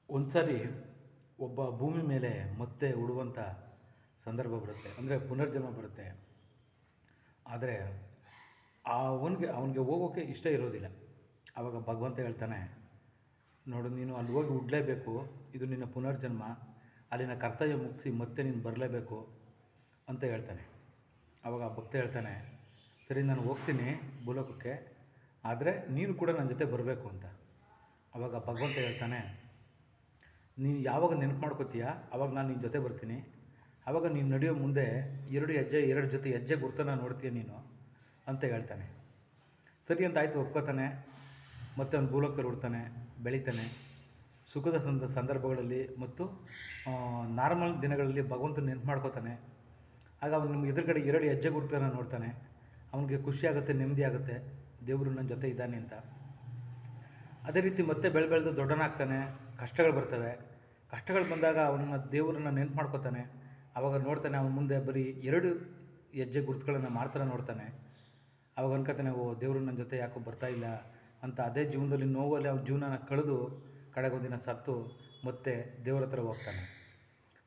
ಒಂದು ಸಾರಿ ಒಬ್ಬ ಭೂಮಿ ಮೇಲೆ ಮತ್ತೆ ಉಳುವಂಥ ಸಂದರ್ಭ ಬರುತ್ತೆ, ಅಂದರೆ ಪುನರ್ಜನ್ಮ ಬರುತ್ತೆ. ಆದರೆ ಅವನಿಗೆ ಹೋಗೋಕ್ಕೆ ಇಷ್ಟ ಇರೋದಿಲ್ಲ. ಆವಾಗ ಭಗವಂತ ಹೇಳ್ತಾನೆ, ನೋಡು ನೀನು ಅಲ್ಲಿ ಹೋಗಿ ಉಡಲೇಬೇಕು, ಇದು ನಿನ್ನ ಪುನರ್ಜನ್ಮ, ಅಲ್ಲಿನ ಕರ್ತವ್ಯ ಮುಗಿಸಿ ಮತ್ತೆ ನೀನು ಬರಲೇಬೇಕು ಅಂತ ಹೇಳ್ತಾನೆ. ಆವಾಗ ಭಕ್ತ ಹೇಳ್ತಾನೆ, ಸರಿ ನಾನು ಹೋಗ್ತೀನಿ ಭೂಲೋಕಕ್ಕೆ, ಆದರೆ ನೀನು ಕೂಡ ನನ್ನ ಜೊತೆ ಬರಬೇಕು ಅಂತ. ಆವಾಗ ಭಗವಂತ ಹೇಳ್ತಾನೆ, ನೀನು ಯಾವಾಗ ನೆನಪು ಮಾಡ್ಕೋತೀಯ ಆವಾಗ ನಾನು ನಿನ್ನ ಜೊತೆ ಬರ್ತೀನಿ. ಆವಾಗ ನೀನು ನಡೆಯೋ ಮುಂದೆ ಎರಡು ಜೊತೆ ಹೆಜ್ಜೆ ಗುರ್ತನ ನೋಡ್ತೀಯ ನೀನು ಅಂತ ಹೇಳ್ತಾನೆ. ಸರಿ ಅಂತ ಆಯಿತು, ಒಪ್ಕೋತಾನೆ. ಮತ್ತು ಅವನು ಭೂಲೋಕದಲ್ಲಿ ಹುಡ್ತಾನೆ, ಬೆಳಿತಾನೆ. ಸುಖದ ಸಂದರ್ಭಗಳಲ್ಲಿ ಮತ್ತು ನಾರ್ಮಲ್ ದಿನಗಳಲ್ಲಿ ಭಗವಂತನ ನೆನಪು ಮಾಡ್ಕೋತಾನೆ. ಆಗ ಅವನು ನಿಮ್ಮ ಎದುರುಗಡೆ 2 ಹೆಜ್ಜೆ ಗುರ್ತನ ನೋಡ್ತಾನೆ. ಅವನಿಗೆ ಖುಷಿ ಆಗುತ್ತೆ, ನೆಮ್ಮದಿ ಆಗುತ್ತೆ, ದೇವರು ನನ್ನ ಜೊತೆ ಇದ್ದಾನೆ ಅಂತ. ಅದೇ ರೀತಿ ಮತ್ತೆ ಬೆಳೆದು ದೊಡ್ಡನಾಗ್ತಾನೆ. ಕಷ್ಟಗಳು ಬರ್ತವೆ. ಕಷ್ಟಗಳು ಬಂದಾಗ ದೇವರನ್ನು ನೆನಪು ಮಾಡ್ಕೋತಾನೆ. ಆವಾಗ ನೋಡ್ತಾನೆ, ಅವನ ಮುಂದೆ ಬರೀ 2 ಹೆಜ್ಜೆ ಗುರುತುಗಳನ್ನು ಮಾಡ್ತಾನೆ ನೋಡ್ತಾನೆ. ಆವಾಗ ಅನ್ಕೋತಾನೆ, ಓ ದೇವರು ನನ್ನ ಜೊತೆ ಯಾಕೋ ಬರ್ತಾಯಿಲ್ಲ ಅಂತ. ಅದೇ ಜೀವನದಲ್ಲಿ ನೋವಲ್ಲಿ ಅವನ ಜೀವನನ ಕಳೆದು ಕಡೆಗೊಂದಿನ ಸತ್ತು ಮತ್ತೆ ದೇವರ ಹತ್ರ ಹೋಗ್ತಾನೆ.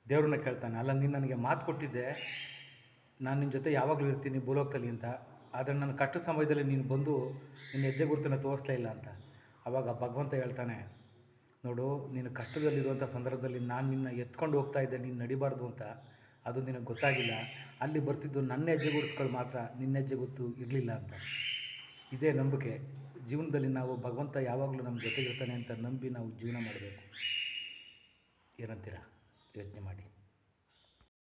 ದೇವ್ರನ್ನ ಕೇಳ್ತಾನೆ, ಅಲ್ಲ ನೀನು ನನಗೆ ಮಾತು ಕೊಟ್ಟಿದ್ದೆ, ನಾನು ನಿನ್ನ ಜೊತೆ ಯಾವಾಗಲೂ ಇರ್ತೀನಿ ಭೂಲೋಕದಲ್ಲಿ ಅಂತ. ಆದರೆ ನನ್ನ ಕಷ್ಟ ಸಮಯದಲ್ಲಿ ನೀನು ಬಂದು ನಿನ್ನ ಹೆಜ್ಜೆ ಗುರುತನ್ನು ತೋರಿಸ್ಲೇ ಇಲ್ಲ ಅಂತ. ಆವಾಗ ಭಗವಂತ ಹೇಳ್ತಾನೆ, ನೋಡು ನೀನು ಕಷ್ಟದಲ್ಲಿರುವಂಥ ಸಂದರ್ಭದಲ್ಲಿ ನಾನು ನಿನ್ನ ಎತ್ಕೊಂಡು ಹೋಗ್ತಾ ಇದ್ದೆ, ನೀನು ನಡಿಬಾರ್ದು ಅಂತ. ಅದು ನಿನಗೆ ಗೊತ್ತಾಗಿಲ್ಲ. ಅಲ್ಲಿ ಬರ್ತಿದ್ದು ನನ್ನ ಹೆಜ್ಜೆ ಗುರುತುಗಳು ಮಾತ್ರ, ನಿನ್ನ ಹೆಜ್ಜೆ ಗುರುತು ಇರಲಿಲ್ಲ ಅಂತ. ಇದೇ ನಂಬಿಕೆ. ಜೀವನದಲ್ಲಿ ನಾವು ಭಗವಂತ ಯಾವಾಗಲೂ ನಮ್ಮ ಜೊತೆಗಿರ್ತಾನೆ ಅಂತ ನಂಬಿ ನಾವು ಜೀವನ ಮಾಡಬೇಕು. ಏನಂತೀರ? ಯೋಚನೆ ಮಾಡಿ.